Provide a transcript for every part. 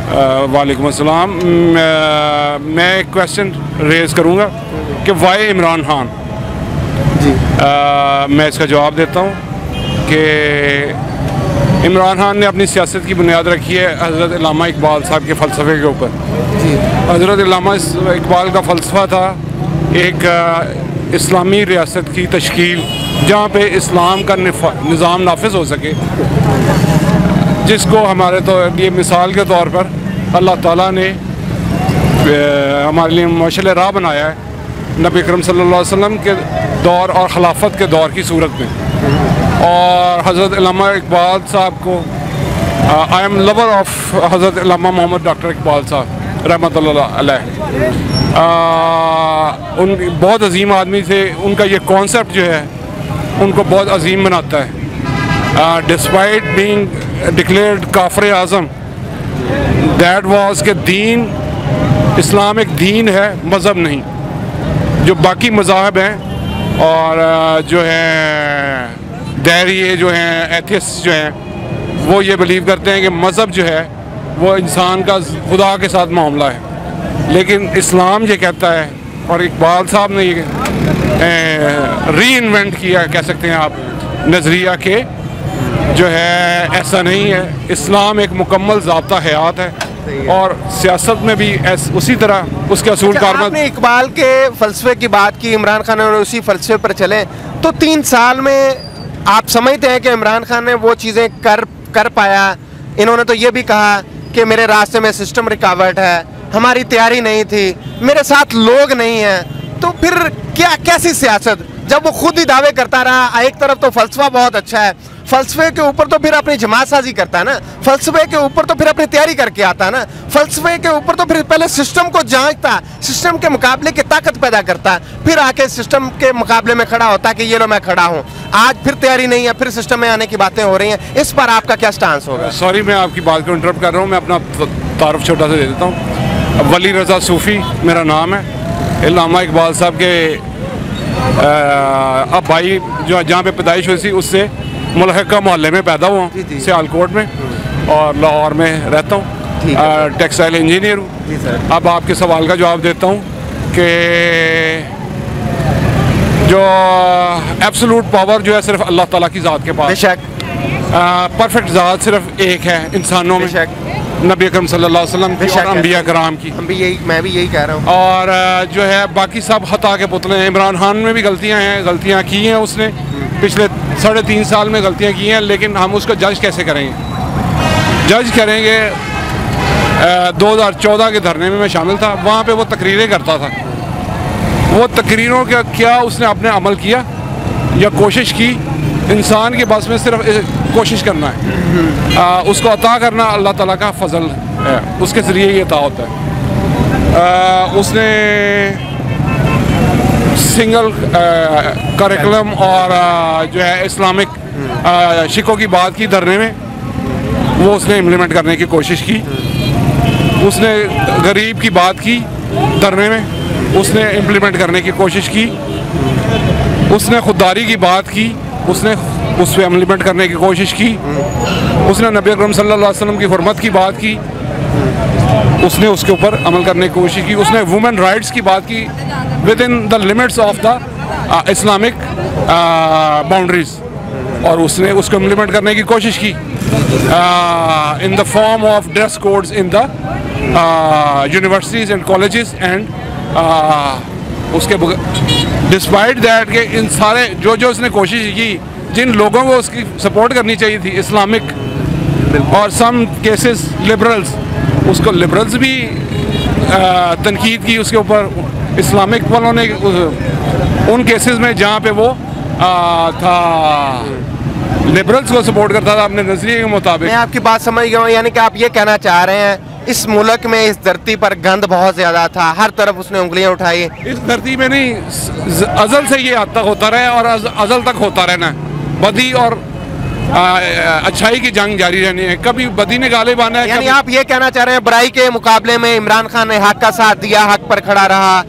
वालेकुम अस्सलाम। मैं एक क्वेश्चन रेज़ करूँगा कि वाई इमरान खान जी। मैं इसका जवाब देता हूँ कि इमरान खान ने अपनी सियासत की बुनियाद रखी है हज़रत अल्लामा इकबाल साहब के फ़लसफ़े के ऊपर। हज़रत अल्लामा इकबाल का फ़लसफ़ा था एक इस्लामी रियासत की तश्कील जहाँ पे इस्लाम का निज़ाम नाफिज हो सके, जिसको हमारे तो ये मिसाल के तौर पर अल्लाह ताला ने हमारे लिए मशाल राह बनाया है नबी अकरम सल्लल्लाहु अलैहि वसल्लम के दौर और खिलाफत के दौर की सूरत में। और हज़रत अल्लामा इकबाल साहब को आई एम लवर ऑफ हज़रत अल्लामा मोहम्मद डॉक्टर इकबाल साहब रहमतुल्लाह अलैह। उन बहुत अजीम आदमी थे। उनका ये कॉन्सेप्ट जो है उनको बहुत अजीम बनाता है। डिस्पाइट बीइंग डिक्लेयर्ड काफिर आज़म, दैट वाज के दीन, इस्लाम एक दीन है, मज़हब नहीं। जो बाकी मज़ाहब हैं और जो है दैरिये जो हैं, एथियस्ट जो हैं, वो ये बिलीव करते हैं कि मज़हब जो है वो इंसान का खुदा के साथ मामला है। लेकिन इस्लाम ये कहता है, और इकबाल साहब ने ये री इन्वेंट किया कह सकते हैं आप नज़रिया के, जो है ऐसा नहीं है। इस्लाम एक मुकम्मल ज़ाब्ता हयात है और सियासत में भी उसी तरह उसके असूल कारमत। आपने इकबाल के फ़लसफ़े की बात की, इमरान खान और उसी फ़लसफ़े पर चले, तो 3 साल में आप समझते हैं कि इमरान खान ने वो चीज़ें कर पाया? इन्होंने तो ये भी कहा कि मेरे रास्ते में सिस्टम रुकावट है, हमारी तैयारी नहीं थी, मेरे साथ लोग नहीं हैं। तो फिर क्या कैसी सियासत, जब वो खुद ही दावे करता रहा? एक तरफ तो फ़लसफ़ा बहुत अच्छा है, फ़लसफ़े के ऊपर तो फिर अपनी जमात साजी करता है ना, फ़लसफ़े के ऊपर तो फिर अपनी तैयारी करके आता है ना, फ़लसफ़े के ऊपर तो फिर पहले सिस्टम को जांचता, सिस्टम के मुकाबले की ताकत पैदा करता, फिर आके सिस्टम के मुकाबले में खड़ा होता कि ये लो मैं खड़ा हूँ। आज फिर तैयारी नहीं है, फिर सिस्टम में आने की बातें हो रही हैं। इस पर आपका क्या स्टांस होगा? सॉरी, मैं आपकी बात को इंटरप्ट कर रहा हूँ। मैं अपना तारुफ छोटा सा दे देता हूँ। वली रज़ा सूफ़ी मेरा नाम है। अल्लामा इकबाल साहब के अब भाई जो जहाँ पे पैदाइश हुई थी उससे मुल्हिका मोहल्ले में पैदा हुआ हूँ, सियालकोट में, और लाहौर में रहता हूँ, टेक्सटाइल इंजीनियर हूँ। अब आपके सवाल का जवाब देता हूँ कि जो एब्सोल्यूट पावर जो है सिर्फ अल्लाह ताला की ज़ात के पास। परफेक्ट ज़ात सिर्फ एक है इंसानों में, नबी अकरम सल्लल्लाहु अलैहि वसल्लम की और अंबिया कराम की। मैं भी यही कह रहा हूँ। और जो है बाकी सब खता के पुतले हैं। इमरान खान में भी गलतियाँ हैं, गलतियाँ की हैं उसने, पिछले 3.5 साल में गलतियाँ की हैं, लेकिन हम उसको जज कैसे करेंगे? जज करेंगे 2014 के धरने में मैं शामिल था, वहाँ पे वो तकरीरें करता था। वो तकरीरों का क्या उसने अपने अमल किया या कोशिश की? इंसान के बस में सिर्फ कोशिश करना है, उसको अता करना अल्लाह ताला का फजल है, उसके ज़रिए ये अता होता है। उसने सिंगल करिकुलम और जो है इस्लामिक शिकों की बात की धरने में, वो उसने इम्प्लीमेंट करने की कोशिश की। उसने गरीब की बात की धरने में, उसने इम्प्लीमेंट करने की कोशिश की। उसने खुददारी की बात की, उसने उस पर इम्प्लीमेंट करने की कोशिश की। उसने नबी अकरम सल्लल्लाहु अलैहि वसल्लम की हुर्मत की बात की, उसने उसके ऊपर अमल करने की कोशिश की। उसने वुमेन राइट्स की बात की with in the limits of the Islamic boundaries, और उसने उसको इम्प्लीमेंट करने की कोशिश की in the form of dress codes in the universities and colleges and उसके डिस्पाइट दैट के इन सारे जो उसने कोशिश की, जिन लोगों को उसकी सपोर्ट करनी चाहिए थी, इस्लामिक और सम केसेस लिबरल्स, उसको लिबरल्स भी तनकीद की उसके ऊपर। इस्लामिक वालों ने उन केसेस में जहाँ पे वो था लिबरल्स को सपोर्ट करता था अपने नजरिए के मुताबिक। मैं आपकी बात समझ गया हूँ, यानी कि आप ये कहना चाह रहे हैं इस मुल्क में, इस धरती पर गंद बहुत ज़्यादा था, हर तरफ उसने उंगलियां उठाई। इस धरती में नहीं, अज़ल से ये आज तक होता रहा और अज़ल तक होता रहना। बदी और अच्छाई की जंग जारी रहनी है, कभी बदी ने गालिब आना है। यानी आप ये कहना चाह रहे हैं बुराई के मुकाबले में इमरान खान ने हक का साथ दिया, हक पर खड़ा रहा।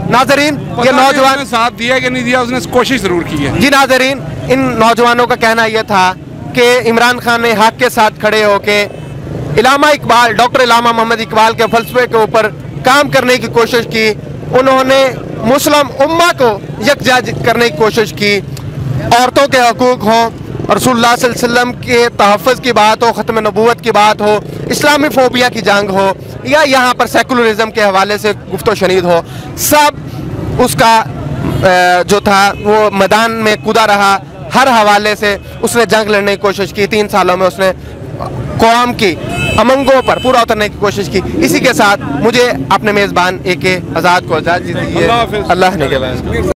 नाजरीन, ये नौजवान साथ दिया कि नहीं दिया, उसने कोशिश जरूर की है। जी नाजरीन, इन नौजवानों का कहना यह था कि इमरान खान ने हक के साथ खड़े होके इलामा इकबाल, डॉक्टर इलामा मोहम्मद इकबाल के फलसफे के ऊपर काम करने की कोशिश की। उन्होंने मुस्लिम उम्मा को यकजा करने की कोशिश की। औरतों के हकूक़ हों, रसूलुल्लाह सल्लल्लाहु अलैहि वसल्लम के तहफ़्फ़ुज़ की बात हो, ख़त्म नबूवत की बात हो, इस्लामी फ़ोबिया की जंग हो, या यहाँ पर सेकुलरिज़म के हवाले से गुफ्तो शनीद हो, सब उसका जो था वो मैदान में कूदा रहा। हर हवाले से उसने जंग लड़ने की कोशिश की। 3 सालों में उसने कौम की अमंगों पर पूरा उतरने की कोशिश की। इसी के साथ मुझे अपने मेज़बान AK आज़ाद को इजाज़त दीजिए। अल्लाह ने